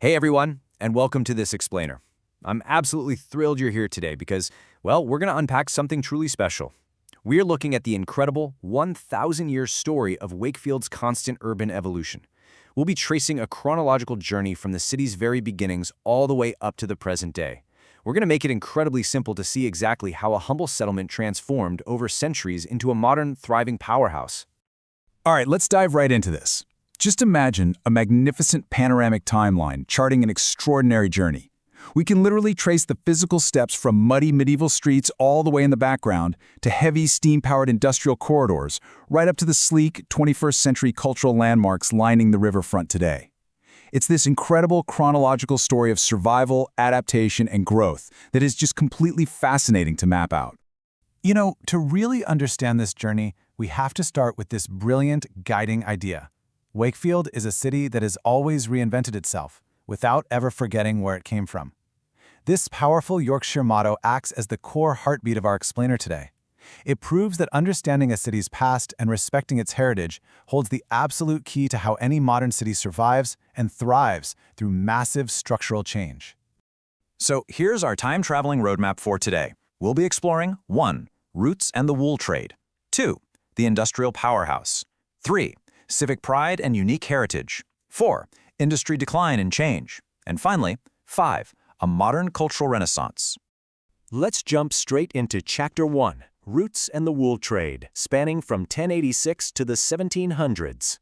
Hey everyone, and welcome to this explainer. I'm absolutely thrilled you're here today because, well, we're going to unpack something truly special. We're looking at the incredible 1,000-year story of Wakefield's constant urban evolution. We'll be tracing a chronological journey from the city's very beginnings all the way up to the present day. We're going to make it incredibly simple to see exactly how a humble settlement transformed over centuries into a modern, thriving powerhouse. All right, let's dive right into this. Just imagine a magnificent panoramic timeline charting an extraordinary journey. We can literally trace the physical steps from muddy medieval streets all the way in the background to heavy steam-powered industrial corridors, right up to the sleek 21st century cultural landmarks lining the riverfront today. It's this incredible chronological story of survival, adaptation, and growth that is just completely fascinating to map out. You know, to really understand this journey, we have to start with this brilliant guiding idea. Wakefield is a city that has always reinvented itself, without ever forgetting where it came from. This powerful Yorkshire motto acts as the core heartbeat of our explainer today. It proves that understanding a city's past and respecting its heritage holds the absolute key to how any modern city survives and thrives through massive structural change. So here's our time-traveling roadmap for today. We'll be exploring 1. Roots and the wool trade. 2. The industrial powerhouse. 3. Civic pride and unique heritage. 4. Industry decline and change. And finally, 5. A modern cultural renaissance. Let's jump straight into Chapter 1, Roots and the Wool Trade, spanning from 1086 to the 1700s.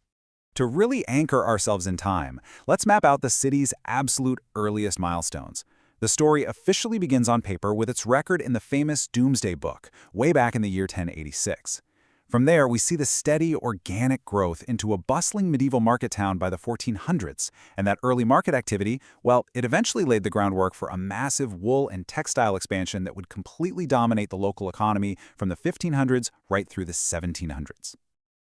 To really anchor ourselves in time, let's map out the city's absolute earliest milestones. The story officially begins on paper with its record in the famous Doomsday Book, way back in the year 1086. From there, we see the steady, organic growth into a bustling medieval market town by the 1400s, and that early market activity, well, it eventually laid the groundwork for a massive wool and textile expansion that would completely dominate the local economy from the 1500s right through the 1700s.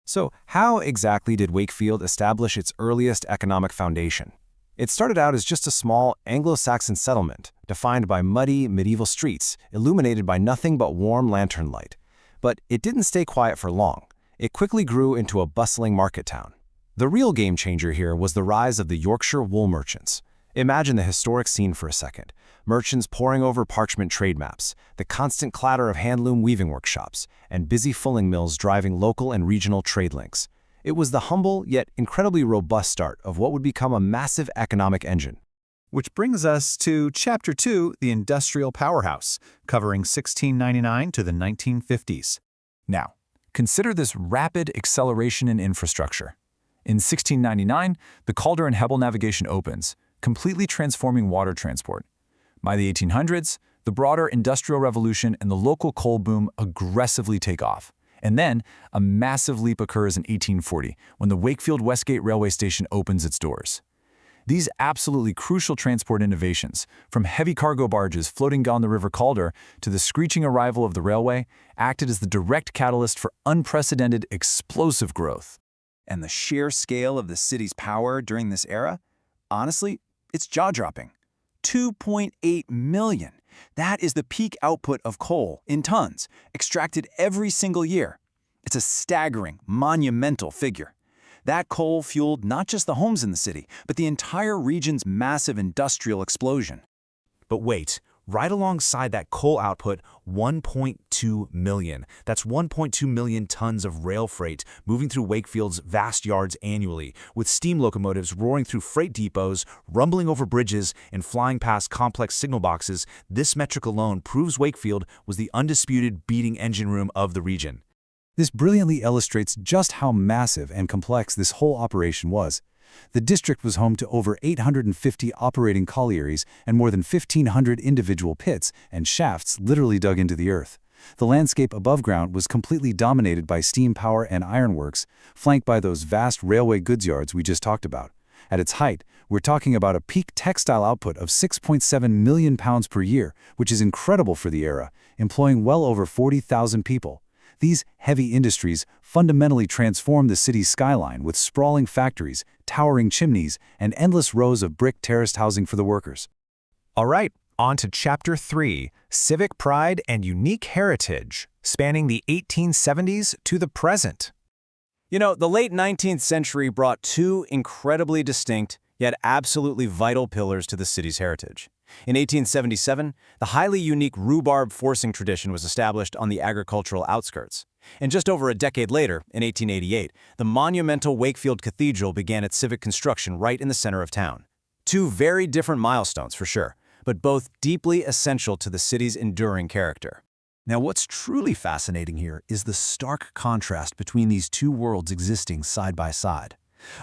So, how exactly did Wakefield establish its earliest economic foundation? It started out as just a small Anglo-Saxon settlement, defined by muddy medieval streets, illuminated by nothing but warm lantern light. But it didn't stay quiet for long. It quickly grew into a bustling market town. The real game changer here was the rise of the Yorkshire wool merchants. Imagine the historic scene for a second. Merchants poring over parchment trade maps, the constant clatter of handloom weaving workshops, and busy fulling mills driving local and regional trade links. It was the humble yet incredibly robust start of what would become a massive economic engine. Which brings us to Chapter 2, the Industrial Powerhouse, covering 1699 to the 1950s. Now, consider this rapid acceleration in infrastructure. In 1699, the Calder and Hebel navigation opens, completely transforming water transport. By the 1800s, the broader Industrial Revolution and the local coal boom aggressively take off. And then, a massive leap occurs in 1840, when the Wakefield-Westgate railway station opens its doors. These absolutely crucial transport innovations, from heavy cargo barges floating down the River Calder to the screeching arrival of the railway, acted as the direct catalyst for unprecedented, explosive growth. And the sheer scale of the city's power during this era? Honestly, it's jaw-dropping. 2.8 million. That is the peak output of coal, in tons, extracted every single year. It's a staggering, monumental figure. That coal fueled not just the homes in the city, but the entire region's massive industrial explosion. But wait, right alongside that coal output, 1.2 million. That's 1.2 million tons of rail freight moving through Wakefield's vast yards annually, with steam locomotives roaring through freight depots, rumbling over bridges, and flying past complex signal boxes. This metric alone proves Wakefield was the undisputed beating engine room of the region. This brilliantly illustrates just how massive and complex this whole operation was. The district was home to over 850 operating collieries and more than 1,500 individual pits and shafts literally dug into the earth. The landscape above ground was completely dominated by steam power and ironworks, flanked by those vast railway goods yards we just talked about. At its height, we're talking about a peak textile output of 6.7 million pounds per year, which is incredible for the era, employing well over 40,000 people. These heavy industries fundamentally transformed the city's skyline with sprawling factories, towering chimneys, and endless rows of brick terraced housing for the workers. All right, on to Chapter 3, Civic Pride and Unique Heritage, spanning the 1870s to the present. You know, the late 19th century brought two incredibly distinct, yet absolutely vital pillars to the city's heritage. In 1877, the highly unique rhubarb forcing tradition was established on the agricultural outskirts. And just over a decade later, in 1888, the monumental Wakefield Cathedral began its civic construction right in the center of town. Two very different milestones, for sure, but both deeply essential to the city's enduring character. Now, what's truly fascinating here is the stark contrast between these two worlds existing side by side.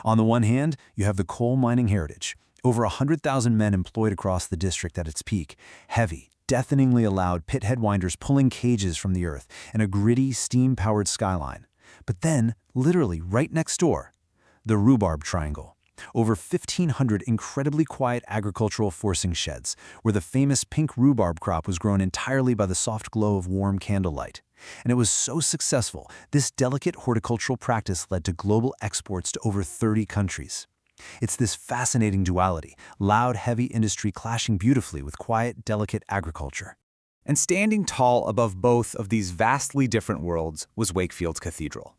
On the one hand, you have the coal mining heritage. Over 100,000 men employed across the district at its peak, heavy, deafeningly loud pit headwinders pulling cages from the earth, and a gritty, steam-powered skyline. But then, literally right next door, the Rhubarb Triangle. Over 1,500 incredibly quiet agricultural forcing sheds, where the famous pink rhubarb crop was grown entirely by the soft glow of warm candlelight. And it was so successful, this delicate horticultural practice led to global exports to over 30 countries. It's this fascinating duality, loud, heavy industry clashing beautifully with quiet, delicate agriculture. And standing tall above both of these vastly different worlds was Wakefield's Cathedral.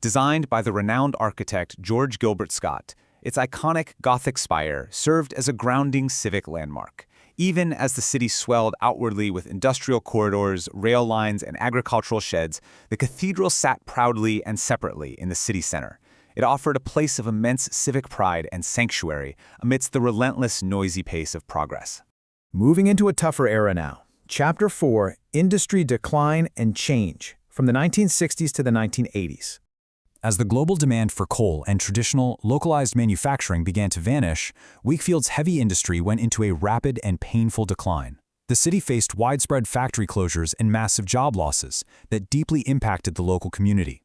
Designed by the renowned architect George Gilbert Scott, its iconic Gothic spire served as a grounding civic landmark. Even as the city swelled outwardly with industrial corridors, rail lines, and agricultural sheds, the cathedral sat proudly and separately in the city center. It offered a place of immense civic pride and sanctuary amidst the relentless, noisy pace of progress. Moving into a tougher era now. Chapter 4, Industry Decline and Change, from the 1960s to the 1980s. As the global demand for coal and traditional, localized manufacturing began to vanish, Wakefield's heavy industry went into a rapid and painful decline. The city faced widespread factory closures and massive job losses that deeply impacted the local community.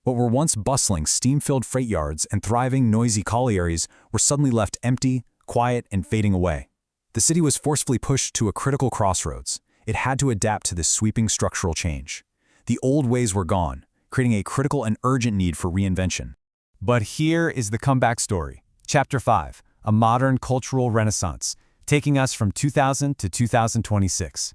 What were once bustling, steam-filled freight yards and thriving, noisy collieries were suddenly left empty, quiet, and fading away. The city was forcefully pushed to a critical crossroads. It had to adapt to this sweeping structural change. The old ways were gone, creating a critical and urgent need for reinvention. But here is the comeback story. Chapter 5, A Modern Cultural Renaissance, taking us from 2000 to 2026.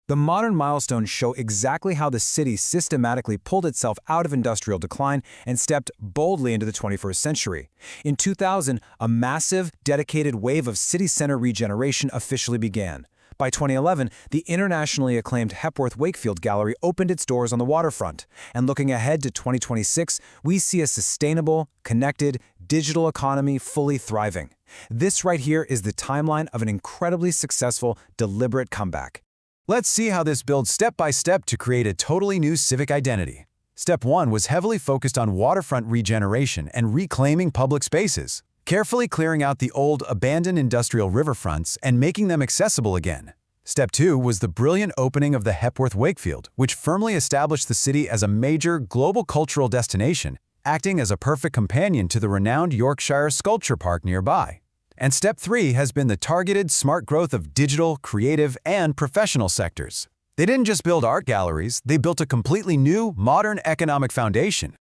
The modern milestones show exactly how the city systematically pulled itself out of industrial decline and stepped boldly into the 21st century. In 2000, a massive, dedicated wave of city center regeneration officially began. By 2011, the internationally acclaimed Hepworth Wakefield Gallery opened its doors on the waterfront. And looking ahead to 2026, we see a sustainable, connected, digital economy fully thriving. This right here is the timeline of an incredibly successful, deliberate comeback. Let's see how this builds step by step to create a totally new civic identity. Step 1 was heavily focused on waterfront regeneration and reclaiming public spaces, carefully clearing out the old, abandoned industrial riverfronts and making them accessible again. Step 2 was the brilliant opening of the Hepworth Wakefield, which firmly established the city as a major global cultural destination, acting as a perfect companion to the renowned Yorkshire Sculpture Park nearby. And Step 3 has been the targeted, smart growth of digital, creative, and professional sectors. They didn't just build art galleries, they built a completely new, modern economic foundation.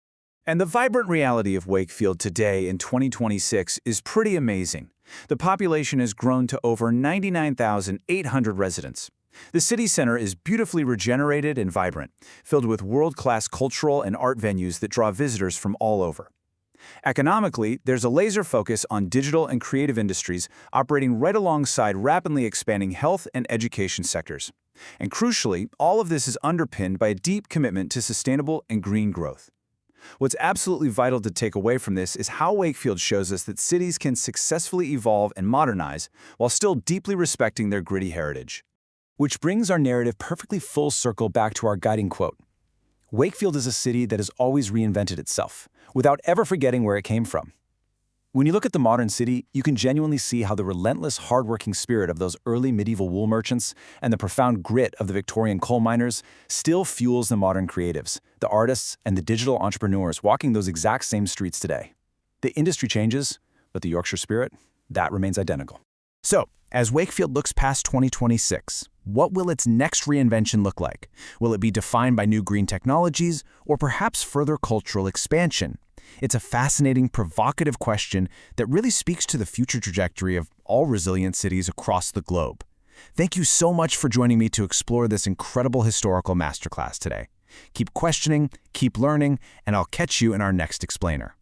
And the vibrant reality of Wakefield today in 2026 is pretty amazing. The population has grown to over 99,800 residents. The city center is beautifully regenerated and vibrant, filled with world-class cultural and art venues that draw visitors from all over. Economically, there's a laser focus on digital and creative industries operating right alongside rapidly expanding health and education sectors. And crucially, all of this is underpinned by a deep commitment to sustainable and green growth. What's absolutely vital to take away from this is how Wakefield shows us that cities can successfully evolve and modernize while still deeply respecting their gritty heritage. Which brings our narrative perfectly full circle back to our guiding quote. Wakefield is a city that has always reinvented itself, without ever forgetting where it came from. When you look at the modern city, you can genuinely see how the relentless, hardworking spirit of those early medieval wool merchants and the profound grit of the Victorian coal miners still fuels the modern creatives, the artists, and the digital entrepreneurs walking those exact same streets today. The industry changes, but the Yorkshire spirit, that remains identical. So, as Wakefield looks past 2026, what will its next reinvention look like? Will it be defined by new green technologies, or perhaps further cultural expansion? It's a fascinating, provocative question that really speaks to the future trajectory of all resilient cities across the globe. Thank you so much for joining me to explore this incredible historical masterclass today. Keep questioning, keep learning, and I'll catch you in our next explainer.